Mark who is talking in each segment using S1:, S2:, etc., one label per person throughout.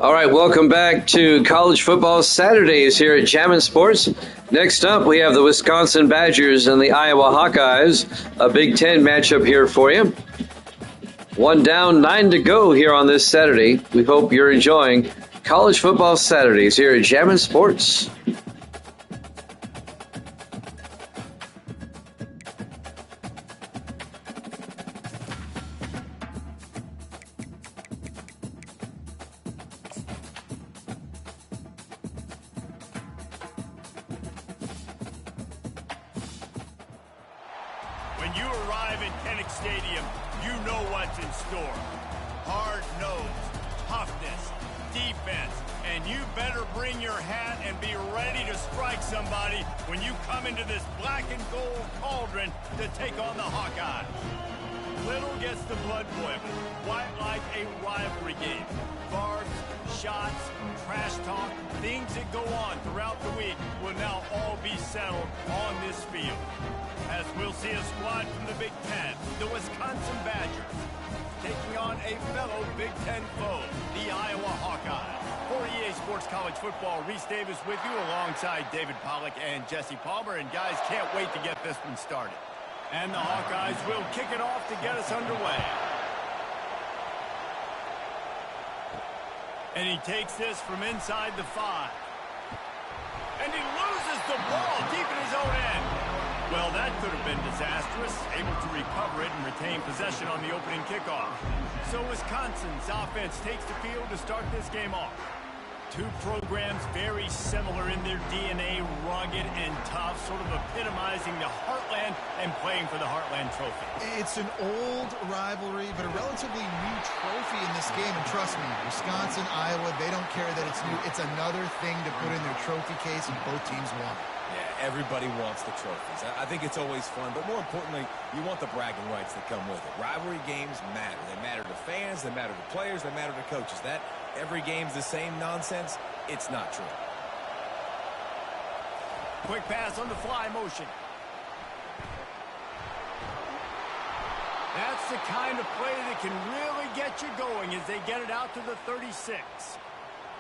S1: All right, welcome back to College Football Saturdays here at Jammin' Sports. Next up, we have the Wisconsin Badgers and the Iowa Hawkeyes, a Big Ten matchup here for you. 1 down, 9 to go here on this Saturday. We hope you're enjoying College Football Saturdays here at Jammin' Sports.
S2: When you arrive at Kinnick Stadium, you know what's in store. Hard nose, toughness, defense, and you better bring your hat and be ready to strike somebody when you come into this black and gold cauldron to take on the Hawkeyes. Little gets the blood boiling, quite like a rivalry game. Barbs, shots, trash talk, things that go on throughout the week will now all be settled on this field. As we'll see a squad from the Big Ten, the Wisconsin Badgers, taking on a fellow Big Ten foe, the Iowa Hawkeyes. For EA Sports College Football, Reese Davis with you alongside David Pollack and Jesse Palmer. And guys, can't wait to get this one started. And the Hawkeyes will kick it off to get us underway. And he takes this from inside the 5. And he loses the ball deep in his own end. Well, that could have been disastrous. Able to recover it and retain possession on the opening kickoff. So Wisconsin's offense takes the field to start this game off. Two programs very similar in their DNA, rugged and tough, sort of epitomizing the Heartland and playing for the Heartland Trophy.
S3: It's an old rivalry, but a relatively new trophy in this game. And trust me, Wisconsin, Iowa, they don't care that it's new. It's another thing to put in their trophy case, and both teams want it.
S4: Yeah, everybody wants the trophies. I think it's always fun, but more importantly, you want the bragging rights that come with it. Rivalry games matter. They matter to fans, they matter to players, they matter to coaches. That every game's the same nonsense, it's not true.
S2: Quick pass on the fly motion. That's the kind of play that can really get you going as they get it out to the 36.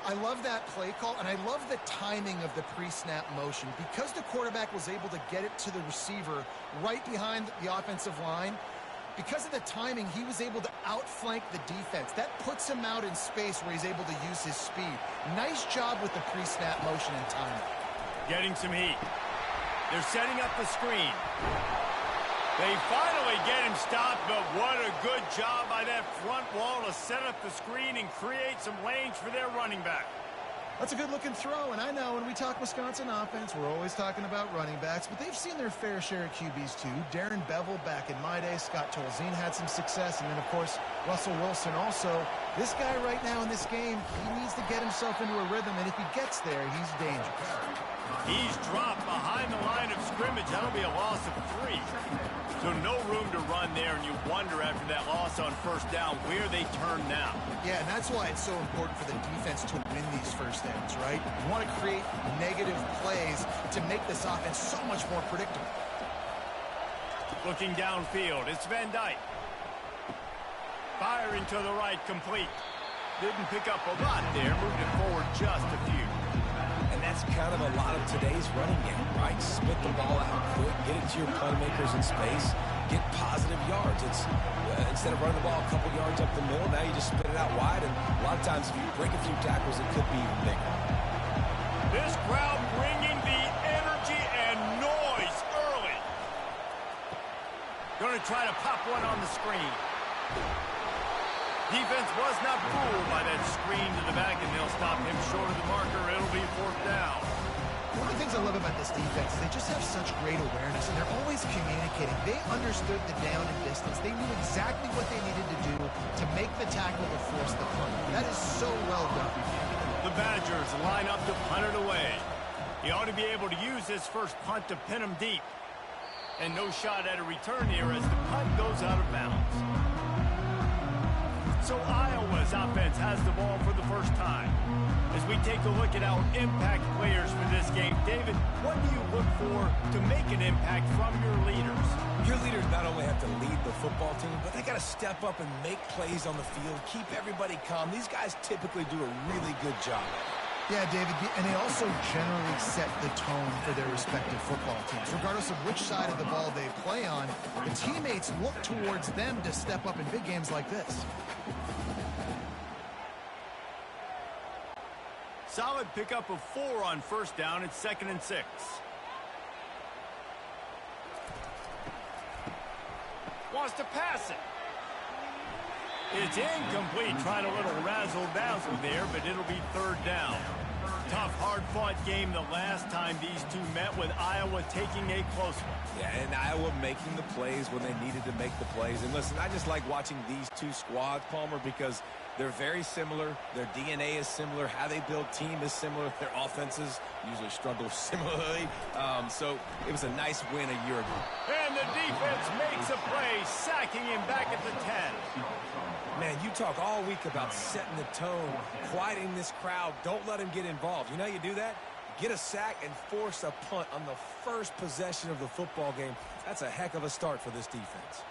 S3: I love that play call, and I love the timing of the pre-snap motion. Because the quarterback was able to get it to the receiver right behind the offensive line, because of the timing, he was able to outflank the defense. That puts him out in space where he's able to use his speed. Nice job with the pre-snap motion and timing.
S2: Getting some heat. They're setting up the screen. They finally get him stopped, but what a good job by that front wall to set up the screen and create some lanes for their running back.
S3: That's a good-looking throw, and I know when we talk Wisconsin offense, we're always talking about running backs, but they've seen their fair share of QBs too. Darren Bevel back in my day, Scott Tolzien had some success, and then, of course, Russell Wilson also. This guy right now in this game, he needs to get himself into a rhythm, and if he gets there, he's dangerous.
S2: He's dropped behind the line of scrimmage. That'll be a loss of 3. So no room to run there, and you wonder after that loss on first down where they turn now.
S3: Yeah, and that's why it's so important for the defense to win these first downs, right? You want to create negative plays to make this offense so much more predictable.
S2: Looking downfield, it's Van Dyke. Firing to the right, complete. Didn't pick up a lot there, moved it forward just a few.
S4: And that's kind of a lot of today's running game, right? Spit the ball out quick, get it to your playmakers in space, get positive yards. It's instead of running the ball a couple yards up the middle, now you just spit it out wide, and a lot of times if you break a few tackles, it could be even bigger.
S2: This crowd bringing the energy and noise early. Going to try to pop one on the screen. Defense was not fooled by that screen to the back, and they'll stop him short of the marker. It'll be 4th down.
S3: One of the things I love about this defense is they just have such great awareness, and they're always communicating. They understood the down and distance. They knew exactly what they needed to do to make the tackle to force the punt. That is so well done.
S2: The Badgers line up to punt it away. He ought to be able to use this first punt to pin him deep. And no shot at a return here as the punt goes out of bounds. So Iowa's offense has the ball for the first time. As we take a look at our impact players for this game, David, what do you look for to make an impact from your leaders?
S4: Your leaders not only have have to lead the football team, but they got to step up and make plays on the field, keep everybody calm. These guys typically do a really good job.
S3: Yeah, David, and they also generally set the tone for their respective football teams. Regardless of which side of the ball they play on, the teammates look towards them to step up in big games like this.
S2: Solid pickup of 4 on first down. It's 2nd and 6. Wants to pass it. It's incomplete. Trying a little razzle-dazzle there, but it'll be 3rd down. Tough, hard-fought game the last time these two met, with Iowa taking a close one.
S4: Yeah, and Iowa making the plays when they needed to make the plays. And listen, I just like watching these two squads, Palmer, because they're very similar. Their DNA is similar. How they build team is similar. Their offenses usually struggle similarly. So it was a nice win a year ago.
S2: And the defense makes a play, sacking him back at the 10.
S4: Man, you talk all week about setting the tone, quieting this crowd. Don't let them get involved. You know how you do that? Get a sack and force a punt on the first possession of the football game. That's a heck of a start for this defense.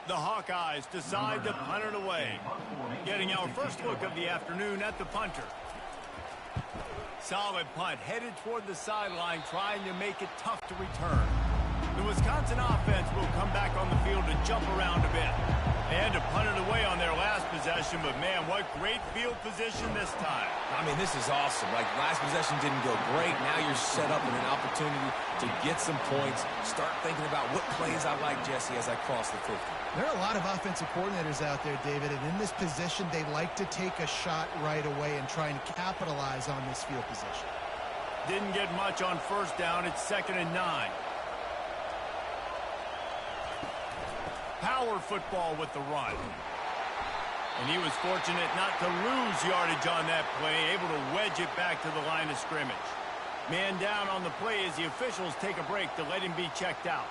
S2: The Hawkeyes decide to punt it away. Getting our first look of the afternoon at the punter. Solid punt, headed toward the sideline, trying to make it tough to return. The Wisconsin offense will come back on the field and jump around a bit. They had to punt it away on their last possession, but man, what great field position this time.
S4: I mean, this is awesome. Like, last possession didn't go great. Now you're set up in an opportunity to get some points. Start thinking about what plays I like, Jesse, as I cross the 50.
S3: There are a lot of offensive coordinators out there, David, and in this position, they like to take a shot right away and try and capitalize on this field position.
S2: Didn't get much on first down. It's 2nd and 9. Power football with the run. And he was fortunate not to lose yardage on that play, able to wedge it back to the line of scrimmage. Man down on the play as the officials take a break to let him be checked out.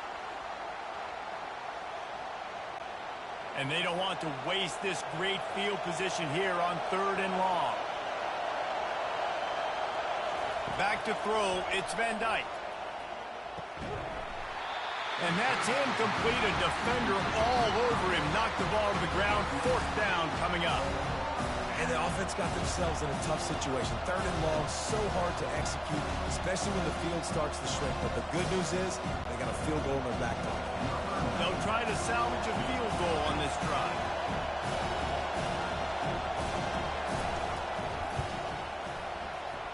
S2: And they don't want to waste this great field position here on 3rd and long. Back to throw, it's Van Dyke. And that's incomplete. A defender all over him. Knocked the ball to the ground. 4th down coming up.
S4: And the offense got themselves in a tough situation. 3rd and long, so hard to execute, especially when the field starts to shrink. But the good news is they got a field goal in their back pocket.
S2: They'll try to salvage a field goal on this drive.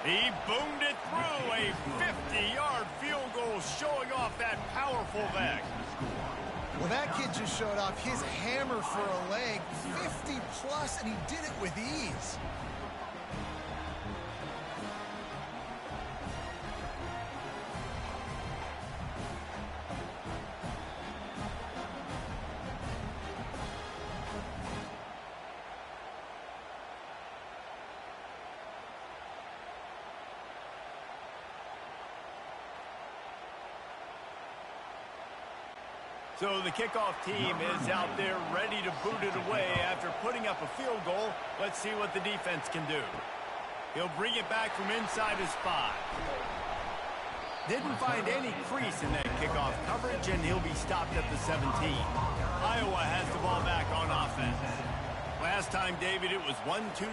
S2: He boomed it through. A 50-yard field goal, showing off that powerful leg.
S3: Well, that kid just showed off his hammer for a leg, 50-plus, and he did it with ease.
S2: So the kickoff team is out there ready to boot it away after putting up a field goal. Let's see what the defense can do. He'll bring it back from inside his 5. Didn't find any crease in that kickoff coverage, and he'll be stopped at the 17. Iowa has the ball back on offense. Last time, David, it was 1-2-3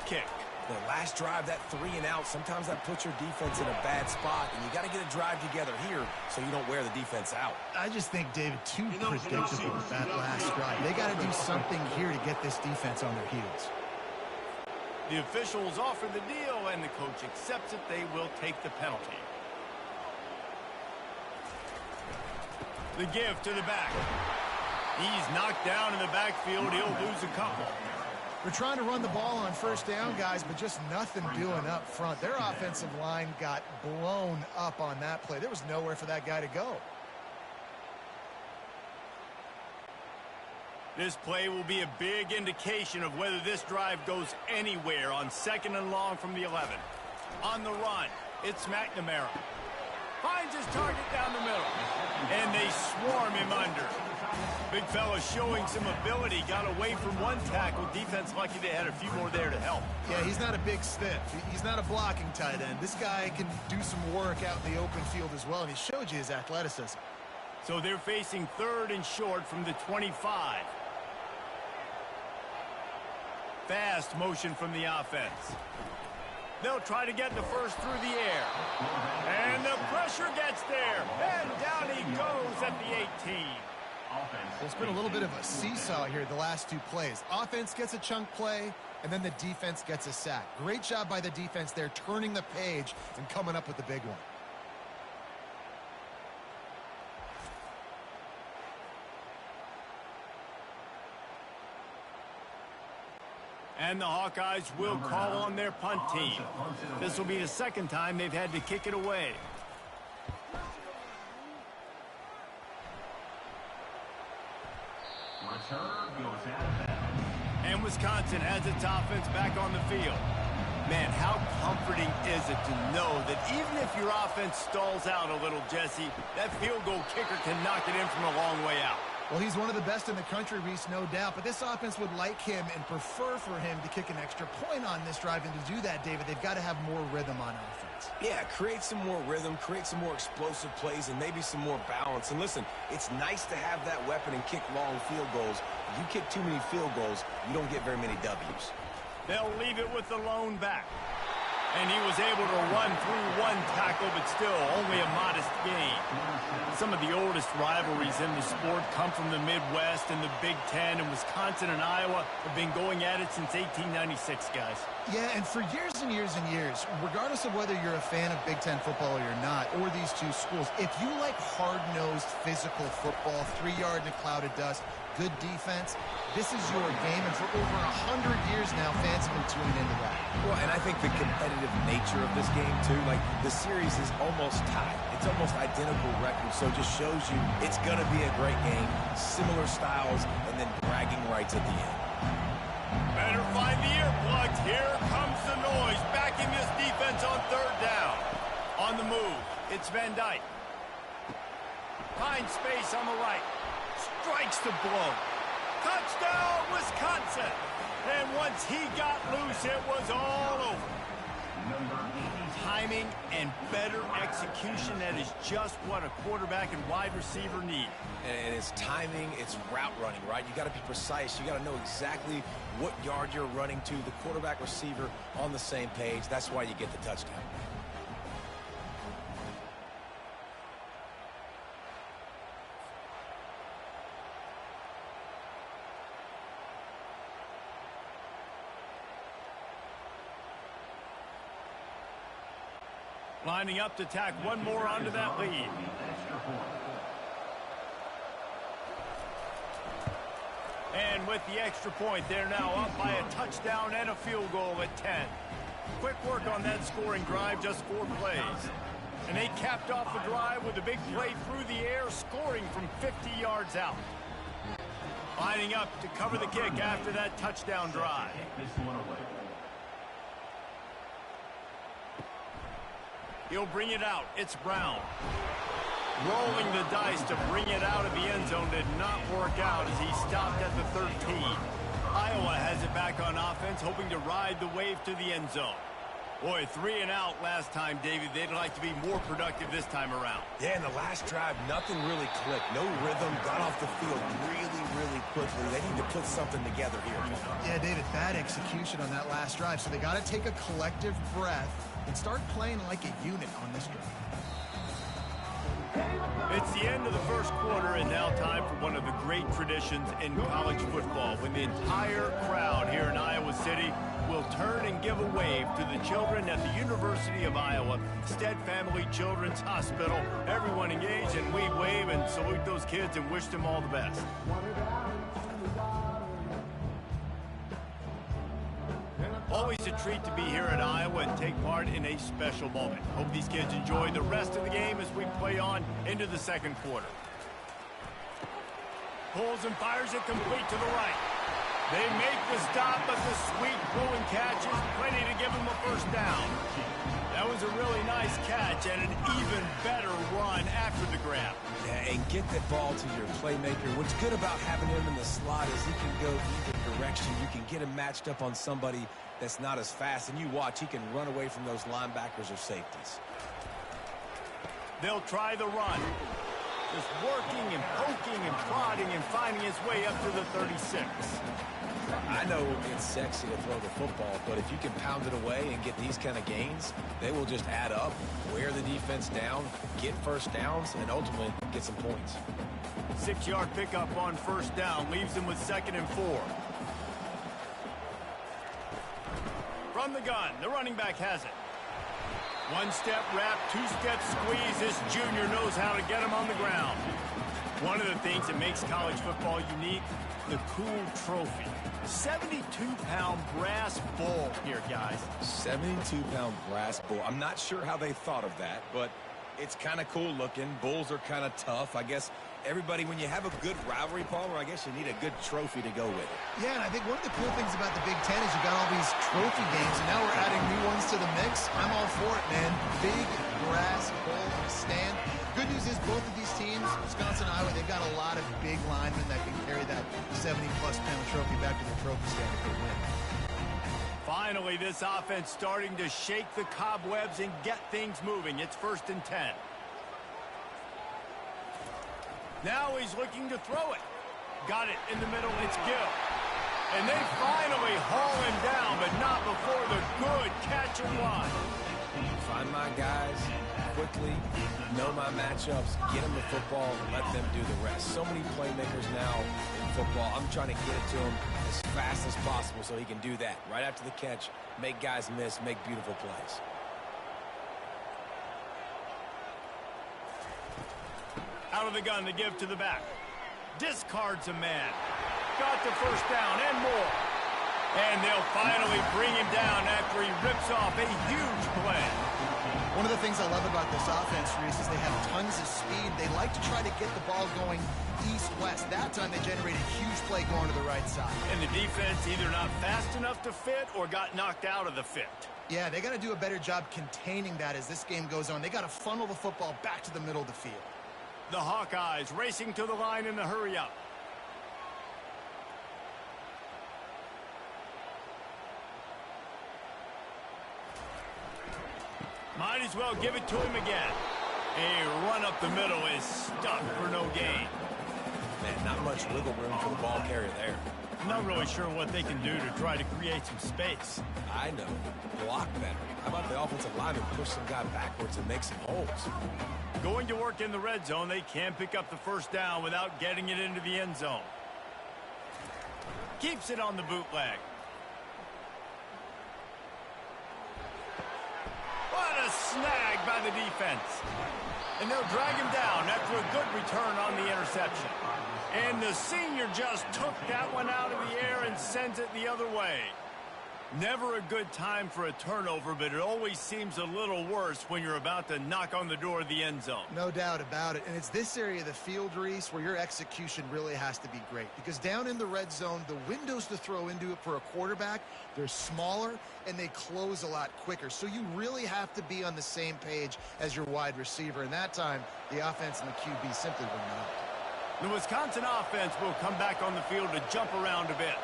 S2: kick.
S4: The last drive, that 3 and out, sometimes that puts your defense in a bad spot, and you got to get a drive together here so you don't wear the defense out.
S3: I just think, David, too predictable with that last drive. They got to do something here to get this defense on their heels.
S2: The officials offer the deal, and the coach accepts it. They will take the penalty. The give to the back. He's knocked down in the backfield. He'll lose a couple.
S3: They're trying to run the ball on first down, guys, but just nothing doing up front. Their offensive line got blown up on that play. There was nowhere for that guy to go.
S2: This play will be a big indication of whether this drive goes anywhere on 2nd and long from the 11. On the run, it's McNamara. Finds his target down the middle. And they swarm him under. Big fella showing some ability. Got away from one tackle. Defense lucky they had a few more there to help.
S3: Yeah, he's not a big stiff. He's not a blocking tight end. This guy can do some work out in the open field as well, and he showed you his athleticism.
S2: So they're facing 3rd and short from the 25. Fast motion from the offense. They'll try to get the first through the air. And the pressure gets there. And down he goes at the 18.
S3: There's been a little bit of a seesaw here the last 2 plays. Offense gets a chunk play, and then the defense gets a sack. Great job by the defense there, turning the page and coming up with the big one.
S2: And the Hawkeyes will call on their punt team. This will be the 2nd time they've had to kick it away. And Wisconsin has its offense back on the field. Man, how comforting is it to know that even if your offense stalls out a little, Jesse, that field goal kicker can knock it in from a long way out.
S3: Well, he's one of the best in the country, Reese, no doubt. But this offense would like him and prefer for him to kick an extra point on this drive. And to do that, David, they've got to have more rhythm on offense.
S4: Yeah, create some more rhythm, create some more explosive plays, and maybe some more balance. And listen, it's nice to have that weapon and kick long field goals. If you kick too many field goals, you don't get very many W's.
S2: They'll leave it with the lone back. And he was able to run through 1 tackle, but still only a modest gain. Some of the oldest rivalries in the sport come from the Midwest and the Big Ten, and Wisconsin and Iowa have been going at it since 1896, guys.
S3: Yeah, and for years and years and years, regardless of whether you're a fan of Big Ten football or not, or these 2 schools, if you like hard-nosed physical football, 3-yard in a cloud of dust, good defense, this is your game. And for over 100 years now, fans have been tuning into that.
S4: Well, and I think the competitive nature of this game, too, like the series is almost tied. It's almost identical records, so it just shows you it's going to be a great game, similar styles, and then bragging rights at the end.
S2: Better find the earplugs. Here comes the noise. Backing this defense on 3rd down. On the move, it's Van Dyke. Finds space on the right. Strikes the blow. Touchdown, Wisconsin! And once he got loose, it was all over. Timing and better execution, that is just what a quarterback and wide receiver need.
S4: And it's timing, it's route running, right? You got to be precise. You got to know exactly what yard you're running to. The quarterback, receiver on the same page. That's why you get the touchdown.
S2: Lining up to tack one more onto that lead. And with the extra point, they're now up by a touchdown and a field goal at 10. Quick work on that scoring drive, just 4 plays. And they capped off the drive with a big play through the air, scoring from 50 yards out. Lining up to cover the kick after that touchdown drive. He'll bring it out. It's Brown. Rolling the dice to bring it out of the end zone did not work out as he stopped at the 13. Iowa has it back on offense, hoping to ride the wave to the end zone. Boy, 3 and out last time, David. They'd like to be more productive this time around.
S4: Yeah, in the last drive, nothing really clicked. No rhythm, got off the field really quickly. They need to put something together here.
S3: Yeah, David, bad execution on that last drive. So they got to take a collective breath and start playing like a unit on this drive.
S2: It's the end of the first quarter, and now time for one of the great traditions in college football, when the entire crowd here in Iowa City will turn and give a wave to the children at the University of Iowa, Stead Family Children's Hospital. Everyone engaged, and we wave and salute those kids and wish them all the best. Always a treat to be here at Iowa and take part in a special moment. Hope these kids enjoy the rest of the game as we play on into the second quarter. Pulls and fires it complete to the right. They make the stop, but the sweet throwing catch is plenty to give them a first down. That was a really nice catch and an even better run after the grab.
S4: Yeah, and get the ball to your playmaker. What's good about having him in the slot is he can go either direction. You can get him matched up on somebody that's not as fast, and you watch, he can run away from those linebackers or safeties.
S2: They'll try the run. Just working and poking and prodding and finding his way up to the 36.
S4: I know it's sexy to throw the football, but if you can pound it away and get these kind of gains, they will just add up, wear the defense down, get first downs, and ultimately get some points.
S2: 6-yard pickup on first down leaves them with 2nd and 4. From the gun, the running back has it. One-step wrap, two-step squeeze. This junior knows how to get him on the ground. One of the things that makes college football unique, the cool trophy. 72-pound brass bull here, guys.
S4: 72-pound brass bull. I'm not sure how they thought of that, but it's kind of cool looking. Bulls are kind of tough. I guess everybody, when you have a good rivalry, Palmer, I guess you need a good trophy to go with it.
S3: Yeah, and I think one of the cool things about the Big Ten is you got all these trophy games, and now we're adding new ones to the mix. I'm all for it, man. Big brass bull stand. Good news is both of these teams, Wisconsin and Iowa, they've got a lot of big linemen that can carry that 70-plus pound trophy back to the trophy stand if they win.
S2: Finally, this offense starting to shake the cobwebs and get things moving. It's 1st and 10. Now he's looking to throw it. Got it in the middle. It's Gill. And they finally haul him down, but not before the good catch and run.
S4: Find my guys quickly, know my matchups, get them the football, let them do the rest. So many playmakers now in football. I'm trying to get it to him as fast as possible so he can do that. Right after the catch, make guys miss, make beautiful plays.
S2: Out of the gun to give to the back. Discards a man. Got the first down and more. And they'll finally bring him down after he rips off a huge play.
S3: One of the things I love about this offense, Reese, is they have tons of speed. They like to try to get the ball going east-west. That time they generated a huge play going to the right side.
S2: And the defense either not fast enough to fit or got knocked out of the fit.
S3: Yeah, they got to do a better job containing that as this game goes on. They got to funnel the football back to the middle of the field.
S2: The Hawkeyes racing to the line in the hurry-up. Might as well give it to him again. A run up the middle is stuck for no gain.
S4: Man, not much wiggle room for the ball carrier there.
S2: I'm not really sure what they can do to try to create some space.
S4: I know. Block better. How about the offensive lineman push some guy backwards and make some holes?
S2: Going to work in the red zone, they can pick up the first down without getting it into the end zone. Keeps it on the bootleg. What a snag by the defense. And they'll drag him down after a good return on the interception. And the senior just took that one out of the air and sends it the other way. Never a good time for a turnover, but it always seems a little worse when you're about to knock on the door of the end zone.
S3: No doubt about it. And it's this area of the field, Reese, where your execution really has to be great. Because down in the red zone, the windows to throw into it for a quarterback, they're smaller and they close a lot quicker. So you really have to be on the same page as your wide receiver. And that time, the offense and the QB simply were not.
S2: The Wisconsin offense will come back on the field to jump around a bit.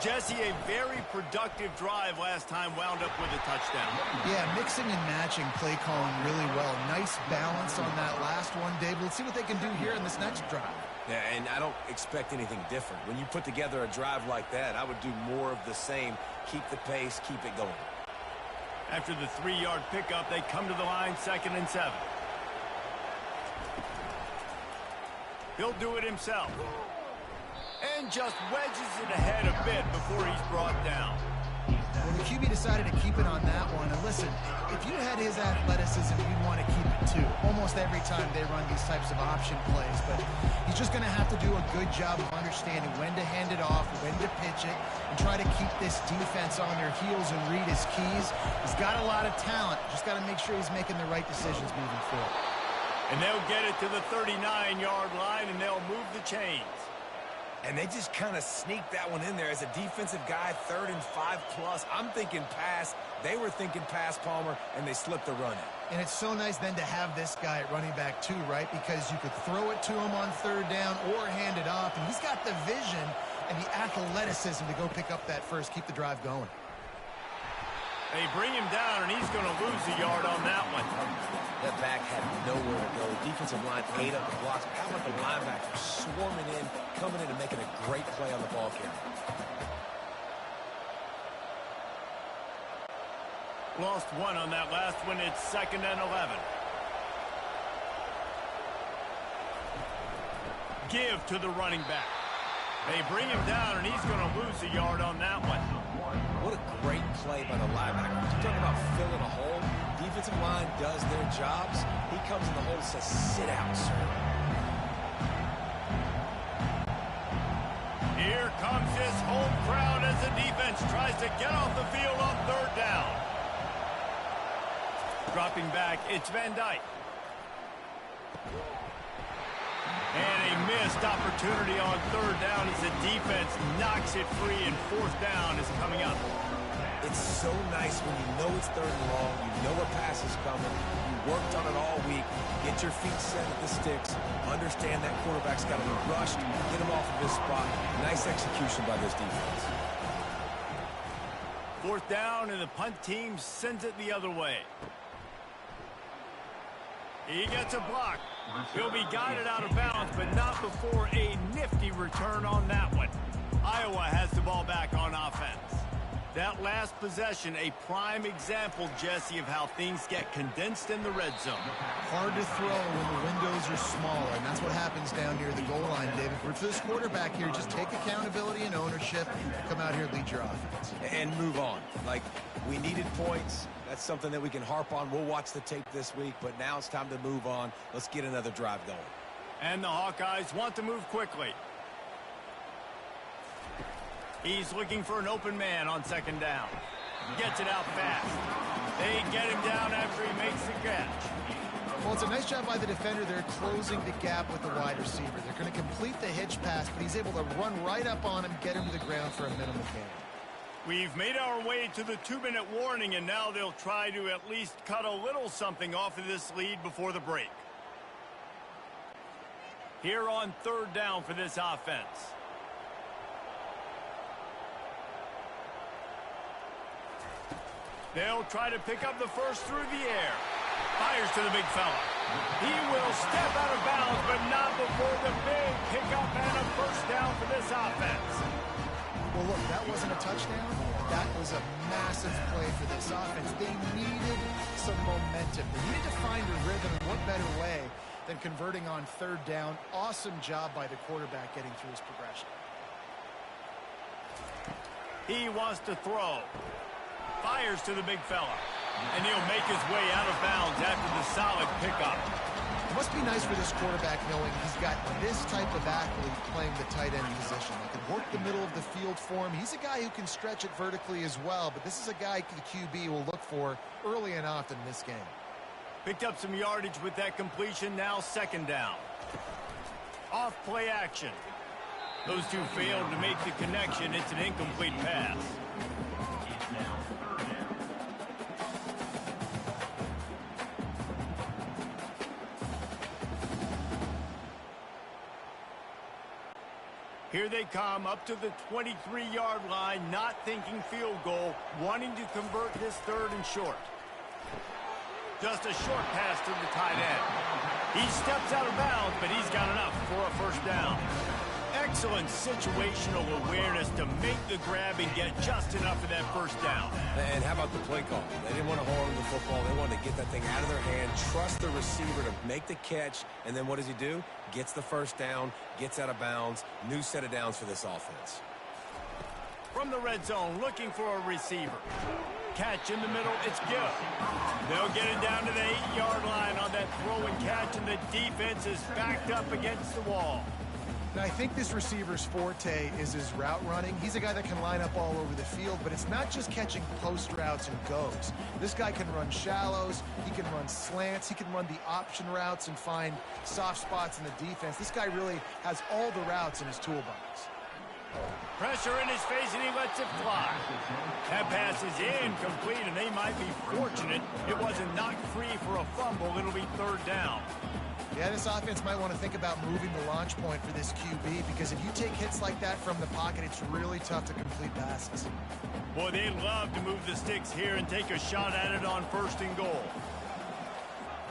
S2: Jesse, a very productive drive last time, wound up with a touchdown.
S3: Yeah, mixing and matching play calling really well. Nice balance on that last one, Dave. Let's see what they can do here in this next drive.
S4: Yeah, and I don't expect anything different. When you put together a drive like that, I would do more of the same. Keep the pace, keep it going.
S2: After the 3-yard pickup, they come to the line, 2nd and 7. He'll do it himself. And just wedges it ahead a bit before he's brought down.
S3: Well, the QB decided to keep it on that one. And listen, if you had his athleticism, you'd want to keep it too. Almost every time they run these types of option plays. But he's just going to have to do a good job of understanding when to hand it off, when to pitch it, and try to keep this defense on their heels and read his keys. He's got a lot of talent. Just got to make sure he's making the right decisions moving forward.
S2: And they'll get it to the 39-yard line, and they'll move the chains.
S4: And they just kind of sneaked that one in there. As a defensive guy, 3rd and 5+. I'm thinking pass. They were thinking pass, Palmer, and they slipped the run in.
S3: And it's so nice then to have this guy at running back too, right? Because you could throw it to him on 3rd down or hand it off. And he's got the vision and the athleticism to go pick up that first, keep the drive going.
S2: They bring him down, and he's going to lose a yard on that one.
S4: That back had nowhere to go. Defensive line ate up the blocks. How about the linebacker swarming in, coming in and making a great play on the ball carrier?
S2: Lost one on that last one. It's 2nd and 11. Give to the running back. They bring him down, and he's going to lose a yard on that one.
S4: What a great play by the linebacker. You talk about filling a hole. Defensive line does their jobs. He comes in the hole and says, sit out, sir.
S2: Here comes his home crowd as the defense tries to get off the field on 3rd down. Dropping back, it's Van Dyke. And a missed opportunity on 3rd down as the defense knocks it free, and 4th down is coming up.
S4: It's so nice when you know it's 3rd and long, you know a pass is coming, you worked on it all week, get your feet set at the sticks, understand that quarterback's got to be rushed, get him off of his spot. Nice execution by this defense.
S2: 4th down, and the punt team sends it the other way. He gets a block. He'll be guided out of bounds, but not before a nifty return on that one. Iowa has the ball back on offense. That last possession, a prime example, Jesse, of how things get condensed in the red zone.
S3: Hard to throw when the windows are smaller, and that's what happens down near the goal line, David. For this quarterback here, just take accountability and ownership, come out here and lead your offense.
S4: And move on. Like, we needed points. That's something that we can harp on. We'll watch the tape this week, but now it's time to move on. Let's get another drive going.
S2: And the Hawkeyes want to move quickly. He's looking for an open man on 2nd down. Gets it out fast. They get him down after he makes the catch.
S3: Well, it's a nice job by the defender. They're closing the gap with the wide receiver. They're going to complete the hitch pass, but he's able to run right up on him, get him to the ground for a minimal gain.
S2: We've made our way to the 2-minute warning, and now they'll try to at least cut a little something off of this lead before the break. Here on 3rd down for this offense. They'll try to pick up the first through the air. Fires to the big fella. He will step out of bounds, but not before the big pickup and a first down for this offense.
S3: Well, look, that wasn't a touchdown. That was a massive play for this offense. They needed some momentum. They needed to find a rhythm, and what better way than converting on 3rd down. Awesome job by the quarterback getting through his progression.
S2: He wants to throw. Fires to the big fella. And he'll make his way out of bounds after the solid pickup.
S3: It must be nice for this quarterback knowing he's got this type of athlete playing the tight end position. They can work the middle of the field for him. He's a guy who can stretch it vertically as well, but this is a guy the QB will look for early and often in this game.
S2: Picked up some yardage with that completion, now 2nd down. Off play action. Those two failed to make the connection. It's an incomplete pass. Here they come up to the 23-yard line, not thinking field goal, wanting to convert this 3rd and short. Just a short pass to the tight end. He steps out of bounds, but he's got enough for a first down. Excellent situational awareness to make the grab and get just enough of that first down.
S4: And how about the play call? They didn't want to hold on to the football. They wanted to get that thing out of their hand, trust the receiver to make the catch, and then what does he do? Gets the first down, gets out of bounds. New set of downs for this offense.
S2: From the red zone, looking for a receiver. Catch in the middle, it's good. They'll get it down to the 8-yard line on that throw and catch, and the defense is backed up against the wall.
S3: Now, I think this receiver's forte is his route running. He's a guy that can line up all over the field, but it's not just catching post routes and goes. This guy can run shallows, he can run slants, he can run the option routes and find soft spots in the defense. This guy really has all the routes in his toolbox.
S2: Pressure in his face, and he lets it fly. That pass is incomplete, and they might be fortunate it wasn't knocked free for a fumble. It'll be third down.
S3: Yeah, this offense might want to think about moving the launch point for this QB, because if you take hits like that from the pocket, it's really tough to complete passes.
S2: Boy, they'd love to move the sticks here and take a shot at it on 1st and goal.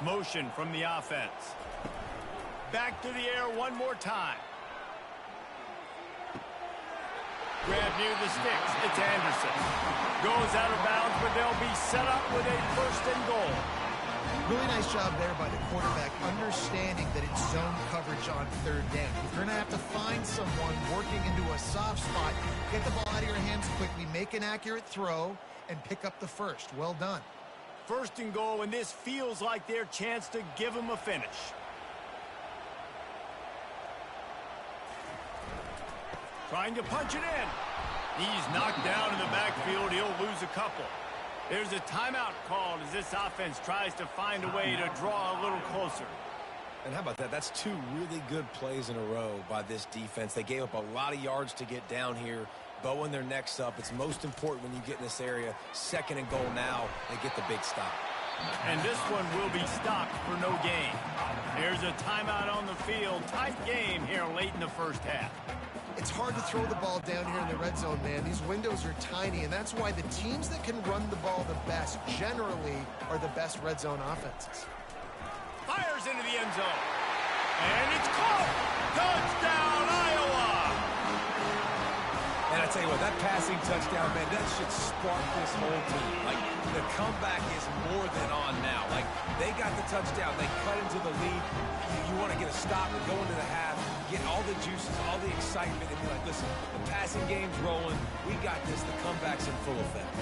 S2: Motion from the offense. Back to the air one more time. Grab near the sticks. It's Anderson. Goes out of bounds, but they'll be set up with a 1st and goal.
S3: Really nice job there by the quarterback, understanding that it's zone coverage on 3rd down. You're going to have to find someone working into a soft spot, get the ball out of your hands quickly, make an accurate throw, and pick up the 1st. Well done.
S2: 1st and goal, and this feels like their chance to give them a finish. Trying to punch it in. He's knocked down in the backfield. He'll lose a couple. There's a timeout called as this offense tries to find a way to draw a little closer.
S4: And how about that? That's 2 really good plays in a row by this defense. They gave up a lot of yards to get down here, bowing their necks up. It's most important when you get in this area. 2nd and goal now. They get the big stop.
S2: And this one will be stopped for no gain. There's a timeout on the field. Tight game here late in the 1st half.
S3: It's hard to throw the ball down here in the red zone, man. These windows are tiny, and that's why the teams that can run the ball the best generally are the best red zone offenses.
S2: Fires into the end zone. And it's caught. Touchdown, Iowa!
S4: And I tell you what, that passing touchdown, man, that should spark this whole team. Like, the comeback is more than on now. Like, they got the touchdown. They cut into the lead. You want to get a stop and go into the half, get all the juices, all the excitement, and be like, listen, the passing game's rolling. We got this. The comeback's in full effect.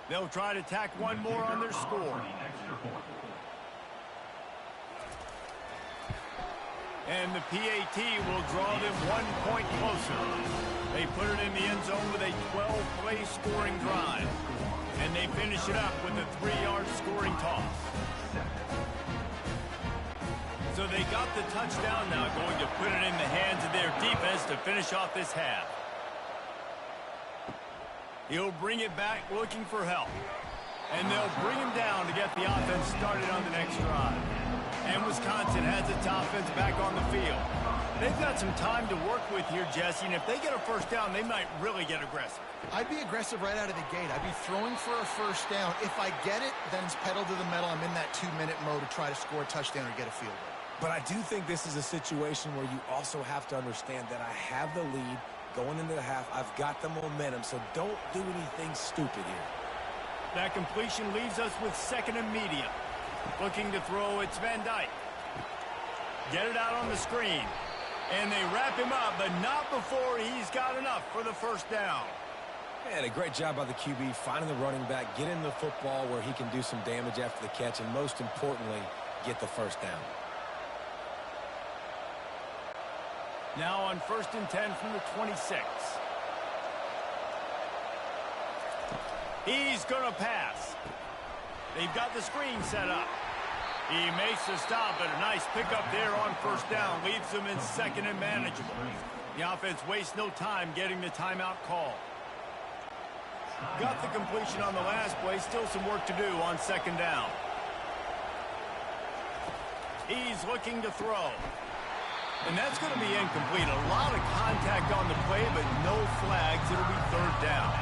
S2: They'll try to tack one more on their score. And the PAT will draw them 1 point closer. They put it in the end zone with a 12-play scoring drive. And they finish it up with a 3-yard scoring toss. So they got the touchdown now, going to put it in the hands of their defense to finish off this half. He'll bring it back looking for help. And they'll bring him down to get the offense started on the next drive. And Wisconsin has its offense back on the field. They've got some time to work with here, Jesse, and if they get a 1st down, they might really get aggressive.
S3: I'd be aggressive right out of the gate. I'd be throwing for a 1st down. If I get it, then it's pedal to the metal. I'm in that 2-minute mode to try to score a touchdown or get a field goal.
S4: But I do think this is a situation where you also have to understand that I have the lead going into the half. I've got the momentum, so don't do anything stupid here.
S2: That completion leaves us with 2nd and medium. Looking to throw, it's Van Dyke. Get it out on the screen. And they wrap him up, but not before he's got enough for the 1st down.
S4: And a great job by the QB, finding the running back, getting the football where he can do some damage after the catch, and most importantly, get the 1st down.
S2: Now on 1st and 10 from the 26. He's going to pass. They've got the screen set up. He makes the stop, but a nice pickup there on 1st down. Leaves them in 2nd and manageable. The offense wastes no time getting the timeout call. Got the completion on the last play. Still some work to do on 2nd down. He's looking to throw. And that's going to be incomplete. A lot of contact on the play, but no flags. It'll be 3rd down.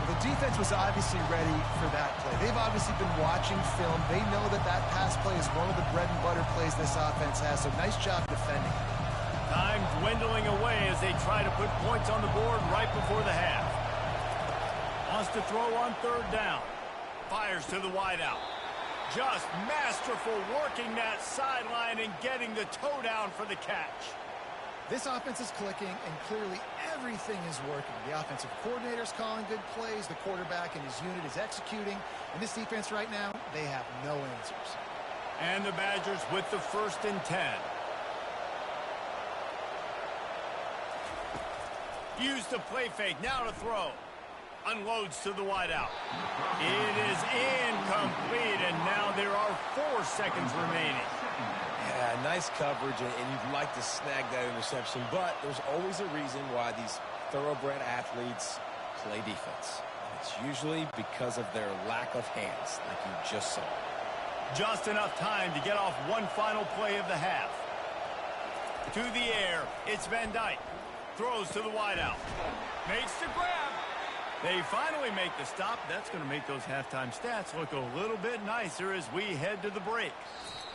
S3: The defense was obviously ready for that play. They've obviously been watching film. They know that that pass play is one of the bread and butter plays this offense has, so nice job defending.
S2: Time dwindling away as they try to put points on the board right before the half. Wants to throw on 3rd down. Fires to the wideout. Just masterful working that sideline and getting the toe down for the catch.
S3: This offense is clicking, and clearly everything is working. The offensive coordinator's calling good plays. The quarterback and his unit is executing. And this defense right now, they have no answers.
S2: And the Badgers with the 1st and 10. Use the play fake. Now to throw. Unloads to the wideout. It is incomplete, and now there are 4 seconds remaining.
S4: Yeah, nice coverage, and you'd like to snag that interception, but there's always a reason why these thoroughbred athletes play defense. And it's usually because of their lack of hands, like you just saw.
S2: Just enough time to get off one final play of the half. To the air, it's Van Dyke. Throws to the wideout. Makes the grab. They finally make the stop. That's going to make those halftime stats look a little bit nicer as we head to the break.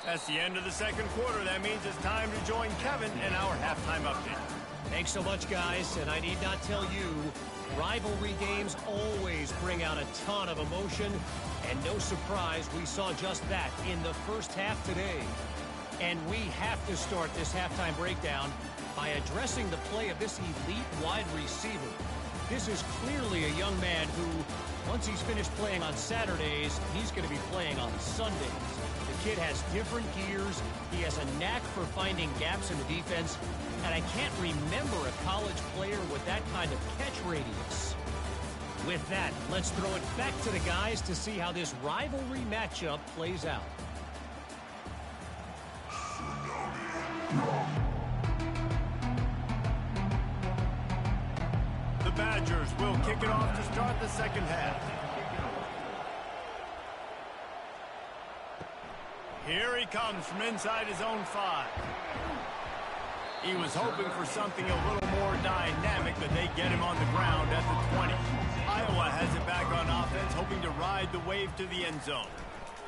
S2: That's the end of the second quarter. That means it's time to join Kevin in our halftime update.
S5: Thanks so much, guys. And I need not tell you, rivalry games always bring out a ton of emotion. And no surprise, we saw just that in the first half today. And we have to start this halftime breakdown by addressing the play of this elite wide receiver. This is clearly a young man who, once he's finished playing on Saturdays, he's going to be playing on Sundays. The kid has different gears. He has a knack for finding gaps in the defense. And I can't remember a college player with that kind of catch radius. With that, let's throw it back to the guys to see how this rivalry matchup plays out.
S2: The Badgers will kick it off to start the second half. Here he comes from inside his own 5. He was hoping for something a little more dynamic, but they get him on the ground at the 20. Iowa has it back on offense, hoping to ride the wave to the end zone.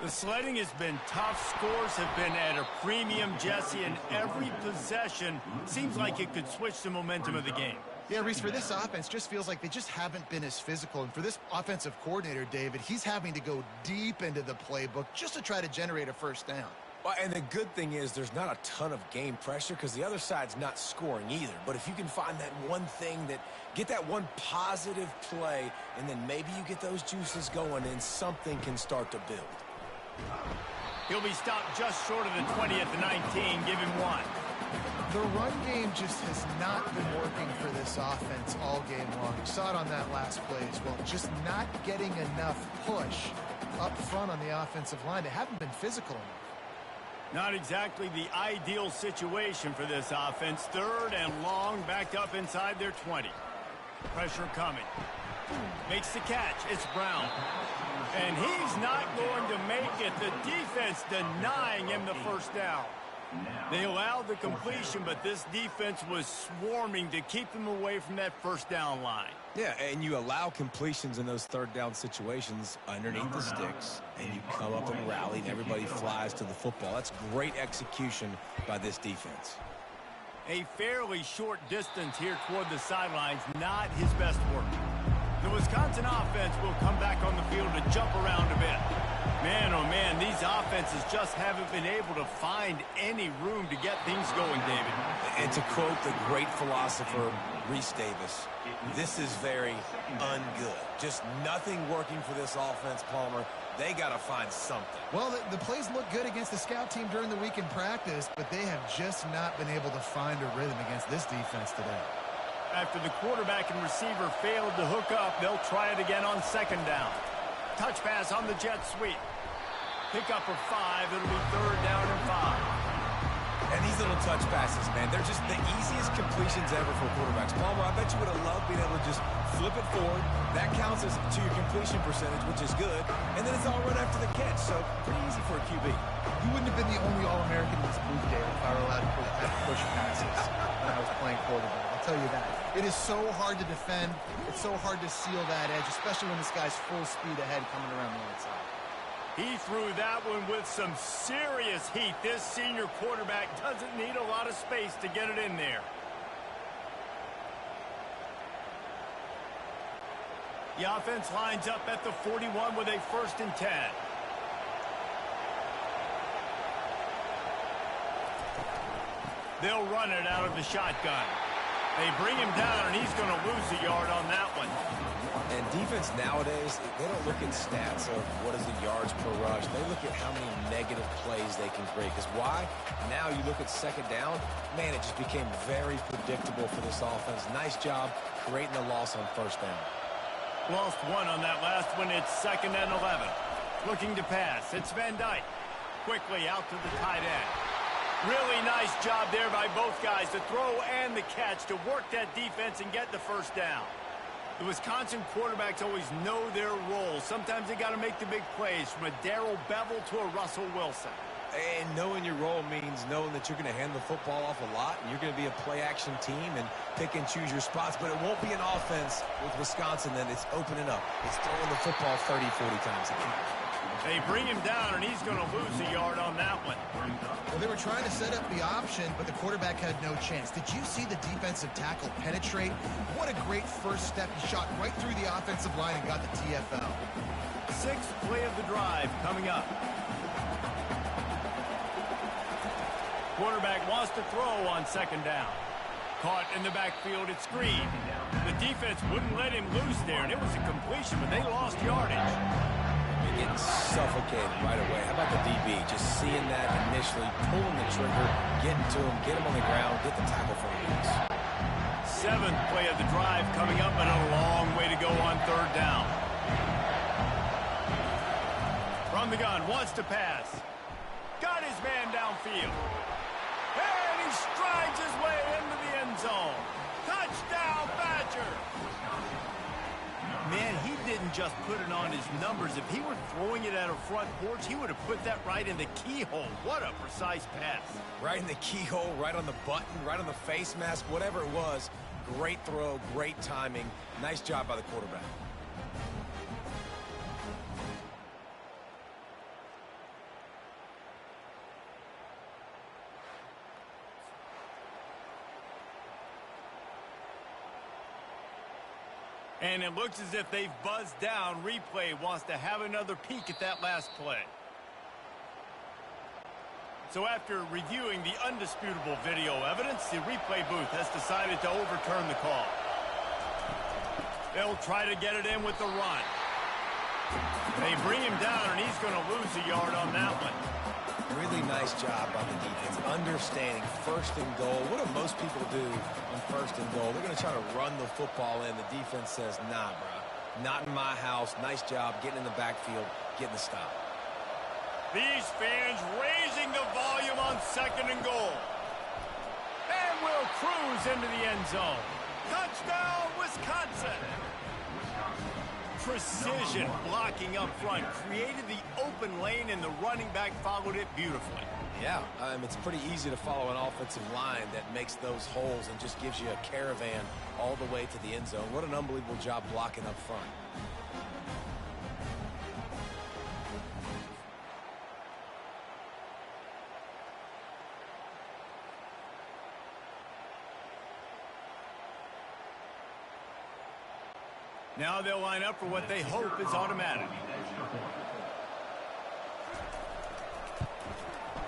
S2: The sledding has been tough. Scores have been at a premium, Jesse, and every possession seems like it could switch the momentum of the game.
S3: Yeah, Reese, for this offense, just feels like they just haven't been as physical. And for this offensive coordinator, David, he's having to go deep into the playbook just to try to generate a first down.
S4: Well, and the good thing is there's not a ton of game pressure because the other side's not scoring either. But if you can find that one thing get that one positive play, and then maybe you get those juices going and something can start to build.
S2: He'll be stopped just short of the 20 at the 19. Give him 1.
S3: The run game just has not been working for this offense all game long. You saw it on that last play as well. Just not getting enough push up front on the offensive line. They haven't been physical enough.
S2: Not exactly the ideal situation for this offense. 3rd and long, backed up inside their 20. Pressure coming. Makes the catch. It's Brown. And he's not going to make it. The defense denying him the first down. They allowed the completion, but this defense was swarming to keep them away from that first down line.
S4: Yeah, and you allow completions in those 3rd down situations underneath the sticks, and you come up and rally, and everybody flies to the football. That's great execution by this defense.
S2: A fairly short distance here toward the sidelines, not his best work. The Wisconsin offense will come back on the field to jump around a bit. Man, oh man, these offenses just haven't been able to find any room to get things going, David.
S4: And to quote the great philosopher, Reese Davis, this is very ungood. Just nothing working for this offense, Palmer. They got to find something.
S3: Well, the plays look good against the scout team during the week in practice, but they have just not been able to find a rhythm against this defense today.
S2: After the quarterback and receiver failed to hook up, they'll try it again on 2nd down. Touch pass on the jet sweep. Pick up for 5. It'll be 3rd down and 5.
S4: And these little touch passes, man, they're just the easiest completions ever for quarterbacks. Palmer, I bet you would have loved being able to just flip it forward. That counts as to your completion percentage, which is good. And then it's all run after the catch, so pretty easy for a QB.
S3: You wouldn't have been the only All-American in this booth, David, if I were allowed to push passes when I was playing quarterback. I'll tell you that. It is so hard to defend. It's so hard to seal that edge, especially when this guy's full speed ahead coming around the outside.
S2: He threw that one with some serious heat. This senior quarterback doesn't need a lot of space to get it in there. The offense lines up at the 41 with a 1st and 10. They'll run it out of the shotgun. They bring him down, and he's going to lose a yard on that one.
S4: And defense nowadays, they don't look at stats of what is the yards per rush. They look at how many negative plays they can create. Because why? Now you look at 2nd down, man, it just became very predictable for this offense. Nice job creating the loss on 1st down.
S2: Lost one on that last one. It's 2nd and 11. Looking to pass. It's Van Dyke. Quickly out to the tight end. Really nice job there by both guys, the throw and the catch, to work that defense and get the first down. The Wisconsin quarterbacks always know their role. Sometimes they got to make the big plays, from a Darrell Bevell to a Russell Wilson.
S4: And knowing your role means knowing that you're going to hand the football off a lot, and you're going to be a play-action team and pick and choose your spots. But it won't be an offense with Wisconsin that it's opening up. It's throwing the football 30, 40 times a game.
S2: They bring him down, and he's going to lose a yard on that one.
S3: Well, they were trying to set up the option, but the quarterback had no chance. Did you see the defensive tackle penetrate? What a great first step. He shot right through the offensive line and got the TFL.
S2: 6th play of the drive coming up. Quarterback wants to throw on 2nd down. Caught in the backfield, it's Green. The defense wouldn't let him loose there, and it was a completion, but they lost yardage.
S4: They're getting suffocated right away. How about the DB? Just seeing that initially, pulling the trigger, getting to him, get him on the ground, get the tackle for him.
S2: 7th play of the drive coming up, and a long way to go on 3rd down. From the gun, wants to pass. Got his man downfield. And he strides his way into the end zone. Touchdown, Badger! Man, he didn't just put it on his numbers. If he were throwing it at a front porch, he would have put that right in the keyhole. What a precise pass.
S4: Right in the keyhole, right on the button, right on the face mask, whatever it was. Great throw, great timing. Nice job by the quarterback.
S2: And it looks as if they've buzzed down. Replay wants to have another peek at that last play. So after reviewing the undisputable video evidence, the replay booth has decided to overturn the call. They'll try to get it in with the run. They bring him down, and he's going to lose a yard on that one.
S4: Really nice job by the defense, understanding 1st and goal. What do most people do on 1st and goal? They're going to try to run the football in. The defense says, nah, bro, not in my house. Nice job getting in the backfield, getting the stop.
S2: These fans raising the volume on 2nd and goal. And will cruise into the end zone. Touchdown, Wisconsin! Precision blocking up front created the open lane, and the running back followed it beautifully.
S4: Yeah, it's pretty easy to follow an offensive line that makes those holes and just gives you a caravan all the way to the end zone. What an unbelievable job blocking up front.
S2: Now they'll line up for what they hope is automatic.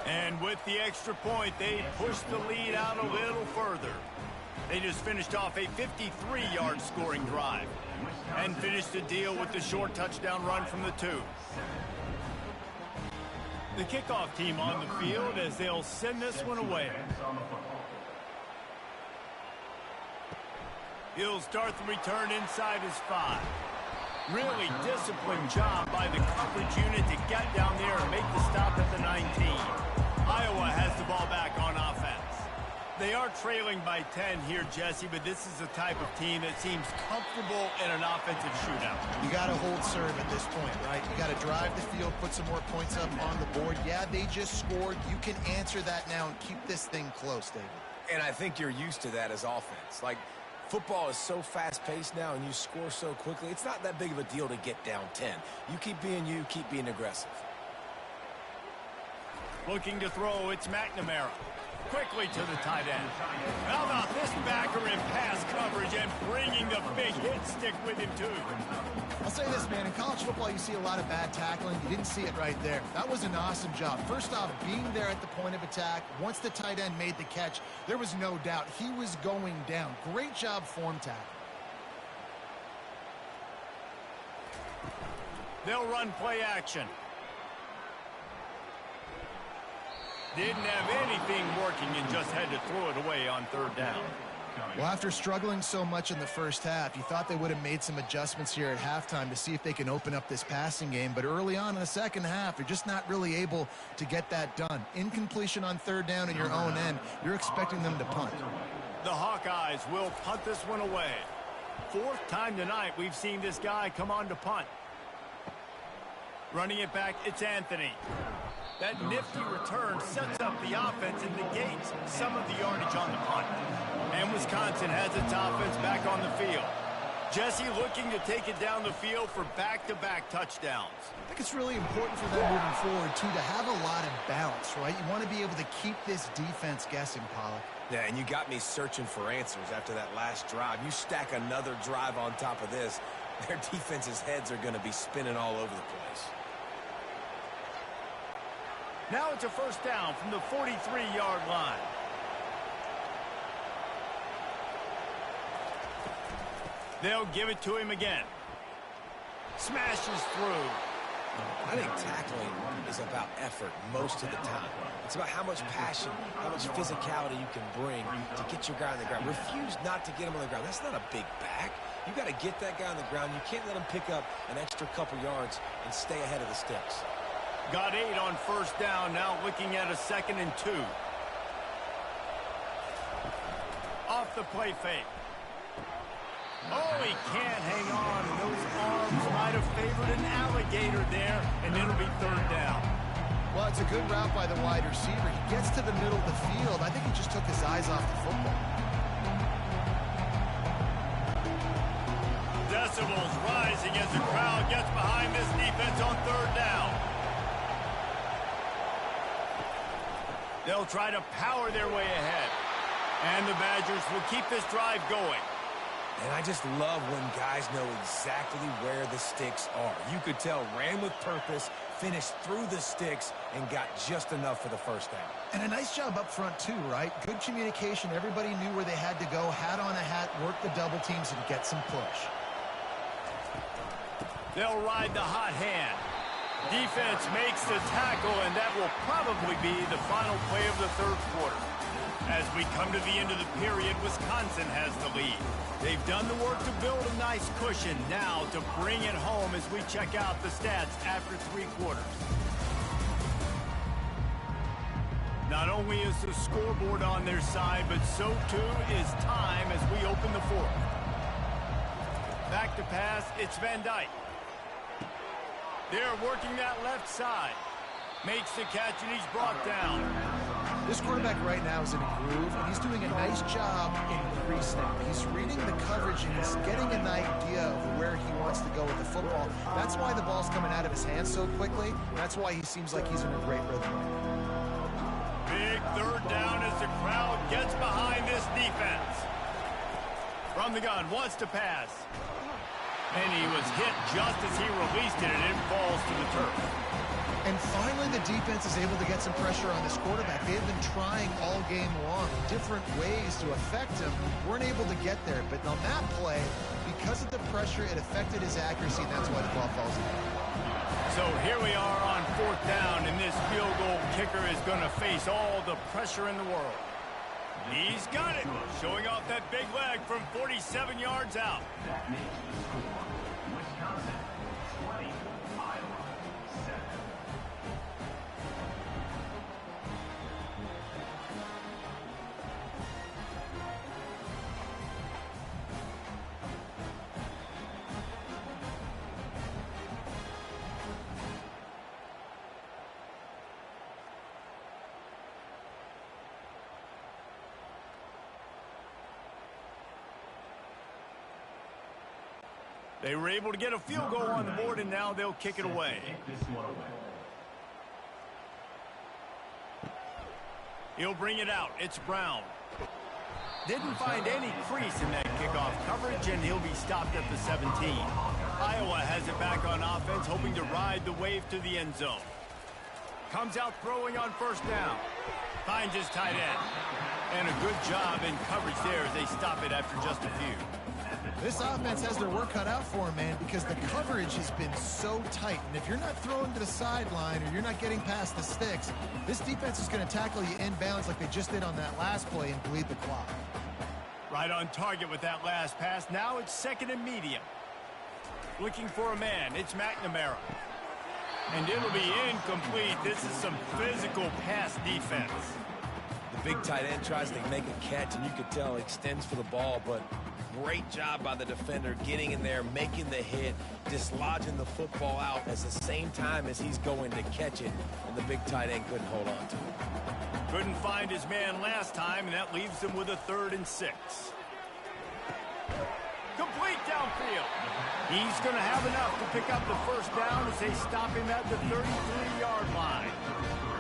S2: And with the extra point, they push the lead out a little further. They just finished off a 53-yard scoring drive and finished the deal with the short touchdown run from the 2. The kickoff team on the field as they'll send this one away. He'll start the return inside his 5. Really disciplined job by the coverage unit to get down there and make the stop at the 19. Iowa has the ball back on offense. They are trailing by 10 here, Jesse, but this is the type of team that seems comfortable in an offensive shootout.
S3: You got to hold serve at this point, right? You got to drive the field, put some more points up on the board. Yeah, they just scored. You can answer that now and keep this thing close, David.
S4: And I think you're used to that as offense. Like, football is so fast-paced now, and you score so quickly, it's not that big of a deal to get down 10. You keep being aggressive.
S2: Looking to throw, it's McNamara. Quickly to the tight end. How about this backer in pass coverage and bringing the big hit stick with him, too?
S3: I'll say this, man. In college football, you see a lot of bad tackling. You didn't see it right there. That was an awesome job. First off, being there at the point of attack. Once the tight end made the catch, there was no doubt he was going down. Great job form tackle.
S2: They'll run play action. Didn't have anything working and just had to throw it away on 3rd down.
S3: Well, after struggling so much in the first half, you thought they would have made some adjustments here at halftime to see if they can open up this passing game. But early on in the second half, they're just not really able to get that done. Incompletion on third down in your own end, you're expecting them to punt.
S2: The Hawkeyes will punt this one away. Fourth time tonight we've seen this guy come on to punt. Running it back, it's Anthony. That nifty return sets up the offense and negates some of the yardage on the punt. And Wisconsin has its offense back on the field. Jesse looking to take it down the field for back-to-back touchdowns.
S3: I think it's really important for them moving forward, too, to have a lot of balance, right? You want to be able to keep this defense guessing, Pollack.
S4: Yeah, and you got me searching for answers after that last drive. You stack another drive on top of this, their defense's heads are going to be spinning all over the place.
S2: Now it's a first down from the 43-yard line. They'll give it to him again. Smashes through.
S4: I think tackling is about effort most of the time. It's about how much passion, how much physicality you can bring to get your guy on the ground. Refuse not to get him on the ground. That's not a big back. You got to get that guy on the ground. You can't let him pick up an extra couple yards and stay ahead of the sticks.
S2: Got 8 on first down, now looking at a 2nd and 2. Off the play fake. Oh, he can't hang on, and those arms might have favored an alligator there, and it'll be third down.
S3: Well, it's a good route by the wide receiver. He gets to the middle of the field. I think he just took his eyes off the football.
S2: Decibels rising as the crowd gets behind this defense on third down. They'll try to power their way ahead. And the Badgers will keep this drive going.
S4: And I just love when guys know exactly where the sticks are. You could tell ran with purpose, finished through the sticks, and got just enough for the first down.
S3: And a nice job up front, too, right? Good communication. Everybody knew where they had to go. Hat on a hat, work the double teams, and get some push.
S2: They'll ride the hot hand. Defense makes the tackle, and that will probably be the final play of the third quarter. As we come to the end of the period, Wisconsin has the lead. They've done the work to build a nice cushion. Now to bring it home as we check out the stats after 3 quarters. Not only is the scoreboard on their side, but so too is time as we open the fourth. Back to pass, it's Van Dyke. They're working that left side. Makes the catch, and he's brought down.
S3: This quarterback right now is in a groove, and he's doing a nice job in pre-snap. He's reading the coverage, and he's getting an idea of where he wants to go with the football. That's why the ball's coming out of his hands so quickly. That's why he seems like he's in a great rhythm.
S2: Big third down as the crowd gets behind this defense. From the gun, wants to pass. And he was hit just as he released it, and it falls to the turf.
S3: And finally, the defense is able to get some pressure on this quarterback. They've been trying all game long, different ways to affect him. Weren't able to get there, but on that play, because of the pressure, it affected his accuracy, and that's why the ball falls in.
S2: So here we are on fourth down, and this field goal kicker is going to face all the pressure in the world. He's got it, showing off that big leg from 47 yards out.
S6: That makes the score Wisconsin 20, Iowa 7.
S2: They were able to get a field goal on the board, and now they'll kick it away. He'll bring it out. It's Brown. Didn't find any crease in that kickoff coverage, and he'll be stopped at the 17. Iowa has it back on offense, hoping to ride the wave to the end zone. Comes out throwing on first down. Finds his tight end. And a good job in coverage there as they stop it after just a few.
S3: This offense has their work cut out for them, man, because the coverage has been so tight. And if you're not throwing to the sideline or you're not getting past the sticks, this defense is going to tackle you inbounds like they just did on that last play and bleed the clock.
S2: Right on target with that last pass. Now it's second and medium. Looking for a man. It's McNamara. And it'll be incomplete. This is some physical pass defense.
S4: The big tight end tries to make a catch, and you could tell he extends for the ball, but great job by the defender getting in there, making the hit, dislodging the football out at the same time as he's going to catch it, and the big tight end couldn't hold on to it.
S2: Couldn't find his man last time, and that leaves him with a 3rd and 6. Complete downfield. He's going to have enough to pick up the first down as they stop him at the 33-yard line.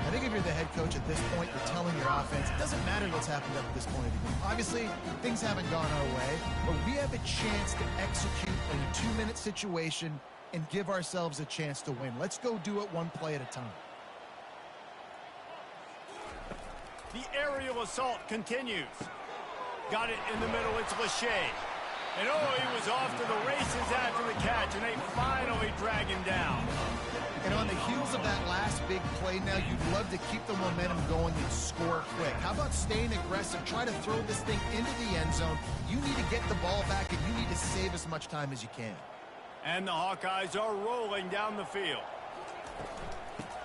S3: I think if you're the head coach at this point, you're telling your offense, it doesn't matter what's happened up to this point of the game. Obviously, things haven't gone our way, but we have a chance to execute in a 2-minute situation and give ourselves a chance to win. Let's go do it one play at a time.
S2: The aerial assault continues. Got it in the middle. It's Lachey. And oh, he was off to the races after the catch, and they finally drag him down.
S3: And on the heels of that last big play now, you'd love to keep the momentum going and score quick. How about staying aggressive? Try to throw this thing into the end zone. You need to get the ball back, and you need to save as much time as you can.
S2: And the Hawkeyes are rolling down the field.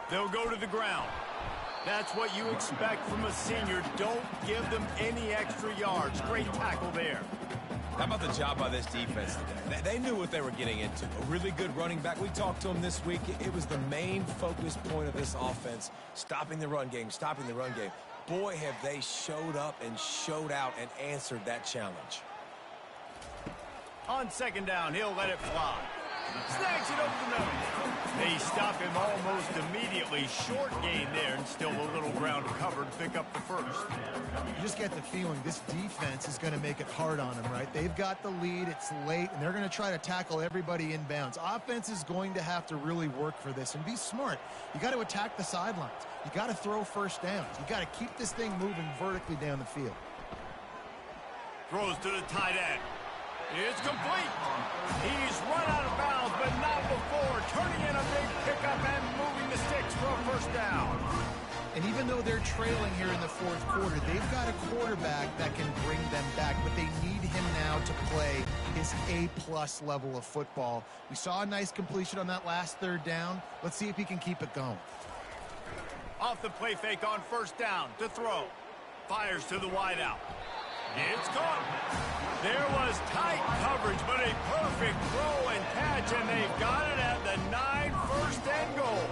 S2: They'll go to the ground. That's what you expect from a senior. Don't give them any extra yards. Great tackle there.
S4: How about the job by this defense today? They knew what they were getting into. A really good running back. We talked to him this week. It was the main focus point of this offense, stopping the run game, stopping the run game. Boy, have they showed up and showed out and answered that challenge.
S2: On second down, he'll let it fly. Snags it over the middle. They stop him almost immediately. Short gain there, and still a little ground covered to pick up the first.
S3: You just get the feeling this defense is going to make it hard on them, right? They've got the lead, it's late, and they're going to try to tackle everybody inbounds. Offense is going to have to really work for this and be smart. You got to attack the sidelines. You got to throw first downs. You got to keep this thing moving vertically down the field.
S2: Throws to the tight end. It's complete. He's run out of bounds, but not before. Turning in a big pickup and moving the sticks for a first down.
S3: And even though they're trailing here in the fourth quarter, they've got a quarterback that can bring them back, but they need him now to play his A-plus level of football. We saw a nice completion on that last 3rd down. Let's see if he can keep it going.
S2: Off the play fake on first down to throw. Fires to the wideout. It's caught. There was tight coverage, but a perfect throw and catch, and they've got it at the 9, 1st and goal.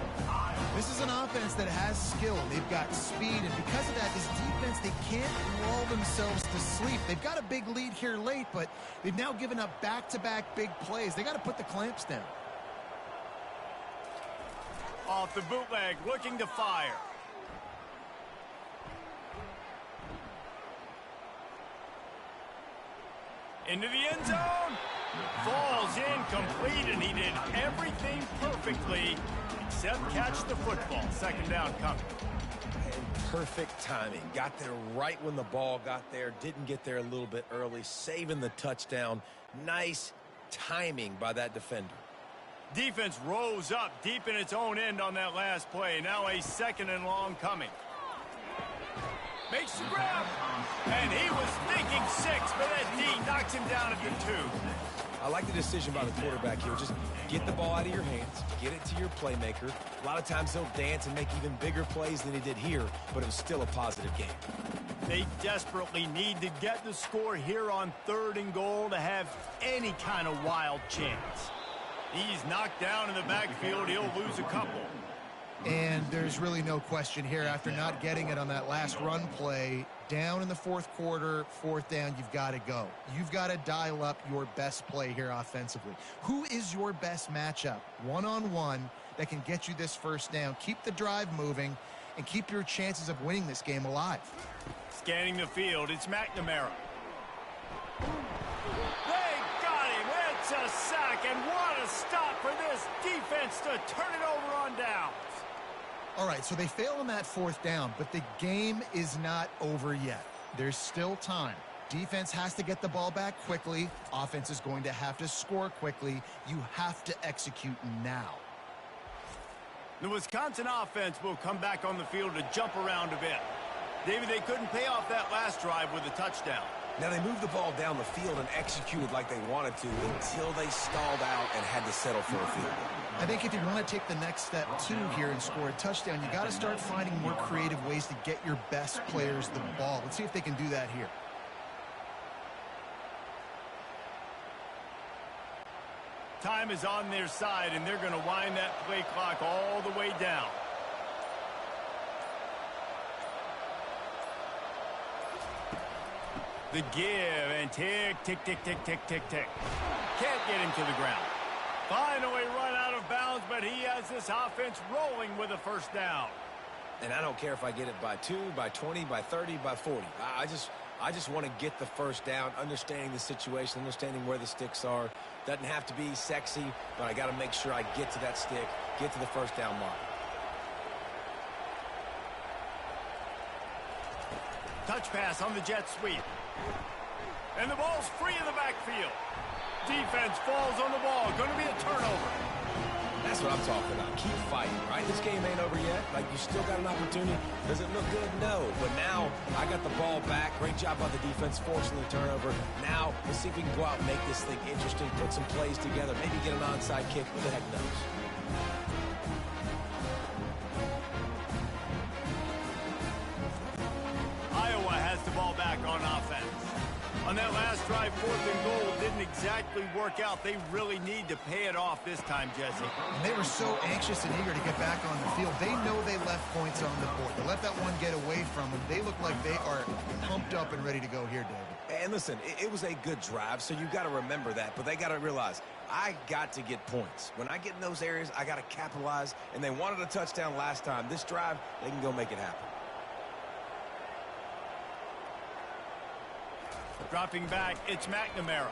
S3: This is an offense that has skill. They've got speed, and because of that, this defense, they can't lull themselves to sleep. They've got a big lead here late, but they've now given up back-to-back big plays. They got to put the clamps down.
S2: Off the bootleg, looking to fire. Into the end zone. Falls incomplete, and he did everything perfectly except catch the football. Second down coming.
S4: And perfect timing. Got there right when the ball got there. Didn't get there a little bit early. Saving the touchdown. Nice timing by that defender.
S2: Defense rose up deep in its own end on that last play. Now a 2nd and long coming. Makes the grab. And he was thinking 6, but that D knocks him down at the 2.
S4: I like the decision by the quarterback here. Just get the ball out of your hands, get it to your playmaker. A lot of times he'll dance and make even bigger plays than he did here, but it was still a positive game.
S2: They desperately need to get the score here on 3rd and goal to have any kind of wild chance. He's knocked down in the backfield. He'll lose a couple.
S3: And there's really no question here after not getting it on that last run play. Down in the fourth quarter, 4th down, you've got to go. You've got to dial up your best play here offensively. Who is your best matchup, one-on-one, that can get you this first down? Keep the drive moving and keep your chances of winning this game alive.
S2: Scanning the field, it's McNamara. They got him. It's a sack, and what a stop for this defense to turn it over on downs.
S3: All right, so they fail on that 4th down, but the game is not over yet. There's still time. Defense has to get the ball back quickly. Offense is going to have to score quickly. You have to execute now.
S2: The Wisconsin offense will come back on the field to jump around a bit. David, they couldn't pay off that last drive with a touchdown.
S4: Now, they moved the ball down the field and executed like they wanted to until they stalled out and had to settle for a field goal.
S3: I think if you want to take the next step, too, here and score a touchdown, you got to start finding more creative ways to get your best players the ball. Let's see if they can do that here.
S2: Time is on their side, and they're going to wind that play clock all the way down. The give, and tick, tick, tick, tick, tick, tick, tick. Can't get him to the ground. Finally run out of bounds, but he has this offense rolling with a first down.
S4: And I don't care if I get it by 2, by 20, by 30, by 40. I just want to get the first down, understanding the situation, understanding where the sticks are. Doesn't have to be sexy, but I got to make sure I get to that stick, get to the first down mark.
S2: Touch pass on the jet sweep. And the ball's free in the backfield. Defense falls on the ball. Going to be a turnover.
S4: That's what I'm talking about. Keep fighting, right? This game ain't over yet. Like, you still got an opportunity. Does it look good? No. But now I got the ball back. Great job by the defense forcing the turnover. Now let's see if we can go out and make this thing interesting, put some plays together, maybe get an onside kick. Who the heck knows?
S2: Iowa has the ball back on offense. On that last drive, 4th and goal didn't exactly work out. They really need to pay it off this time, Jesse.
S3: And they were so anxious and eager to get back on the field. They know they left points on the board. They let that one get away from them. They look like they are pumped up and ready to go here, David.
S4: And listen, it was a good drive, so you got to remember that. But they got to realize, I got to get points. When I get in those areas, I got to capitalize. And they wanted a touchdown last time. This drive, they can go make it happen.
S2: Dropping back, it's McNamara.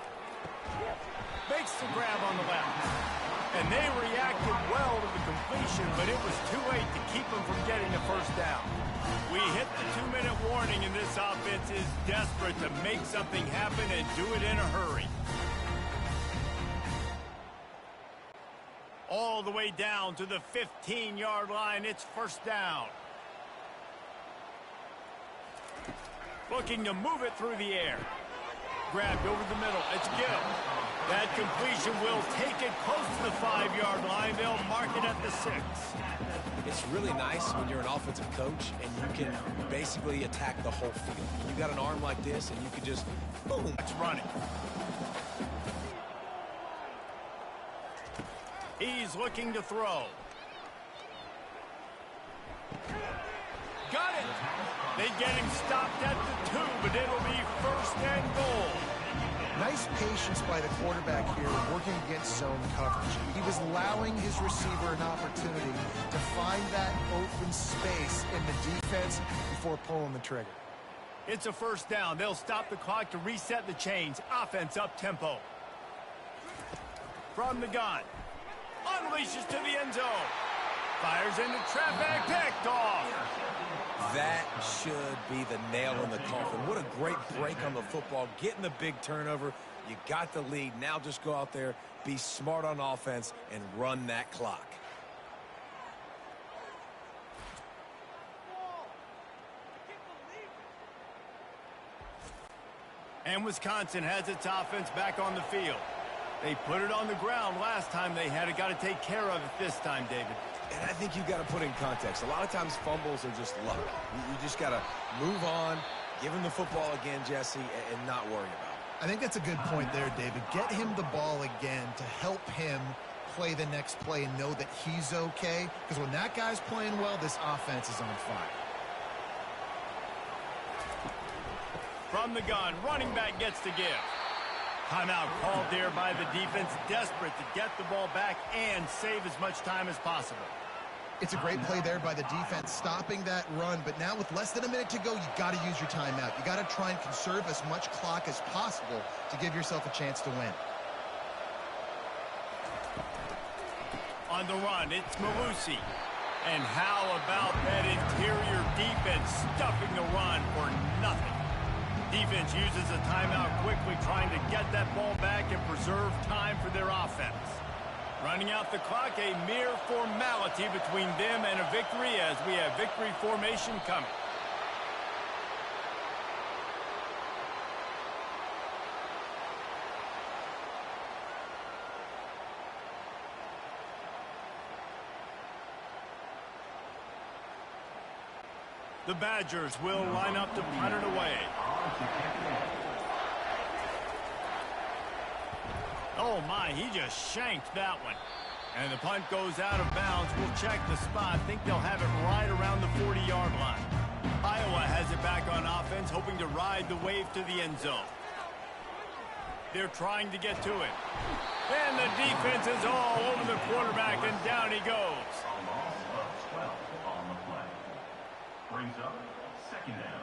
S2: Makes the grab on the left. And they reacted well to the completion, but it was too late to keep them from getting the first down. We hit the 2-minute warning, and this offense is desperate to make something happen and do it in a hurry. All the way down to the 15-yard line. It's first down. Looking to move it through the air. Grabbed over the middle. It's Gill. That completion will take it close to the 5-yard line. They'll mark it at the 6.
S4: It's really nice when you're an offensive coach and you can basically attack the whole field. You got an arm like this and you can just, boom.
S2: It's running. He's looking to throw. Got it. They get him stopped at the 2, but it'll be first and goal.
S3: Nice patience by the quarterback here, working against zone coverage. He was allowing his receiver an opportunity to find that open space in the defense before pulling the trigger.
S2: It's a first down. They'll stop the clock to reset the chains. Offense up tempo. From the gun. Unleashes to the end zone. Fires into traffic. Picked off.
S4: That should be the nail in the coffin. What a great break on the football. Getting the big turnover. You got the lead. Now just go out there, be smart on offense, and run that clock.
S2: And Wisconsin has its offense back on the field. They put it on the ground last time they had it. Got to take care of it this time, David.
S4: And I think you got to put in context. A lot of times fumbles are just luck. You just got to move on, give him the football again, Jesse, and not worry about it.
S3: I think that's a good point there, David. Get him the ball again to help him play the next play and know that he's okay. Because when that guy's playing well, this offense is on fire.
S2: From the gun, running back gets to give. Timeout called there by the defense, desperate to get the ball back and save as much time as possible.
S3: It's a great play there by the defense, stopping that run. But now with less than a minute to go, you got to use your timeout. You got to try and conserve as much clock as possible to give yourself a chance to win.
S2: On the run, it's Malusi. And how about that interior defense stuffing the run for nothing? Defense uses a timeout quickly, trying to get that ball back and preserve time for their offense. Running out the clock, a mere formality between them and a victory as we have victory formation coming. The Badgers will line up to punt it away. Oh my, he just shanked that one. And the punt goes out of bounds. We'll check the spot. Think they'll have it right around the 40-yard line. Iowa has it back on offense, hoping to ride the wave to the end zone. They're trying to get to it. And the defense is all over the quarterback, and down he goes.
S6: A loss of 12 on the play. Brings up second down.